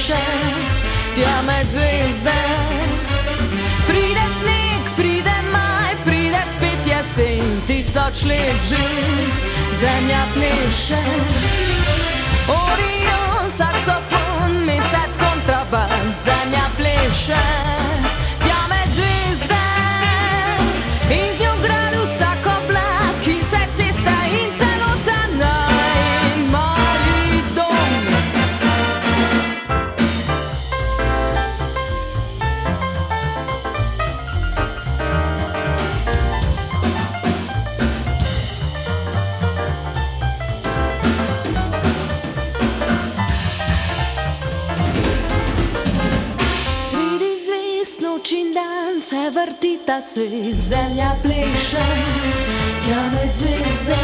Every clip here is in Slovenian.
pleše, tja med zvezde. Pride sneg, pride maj, pride spet jesen, 1000 let že zemlja pleše. Orion, saksofon, mesec, kontrabas, zemlja pleše, tja med zvezde. Iz njo gradu vsak oblak, ki se cesta in celota najin mali dom. Sredi zvezd noč in dan se vrtita svet, zemlja pleše, tja med zvezde.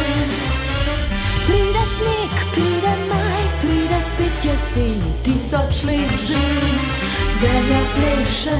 Pride sneg, pride maj, pride spet jesen, 1000 let že zemlja pleše.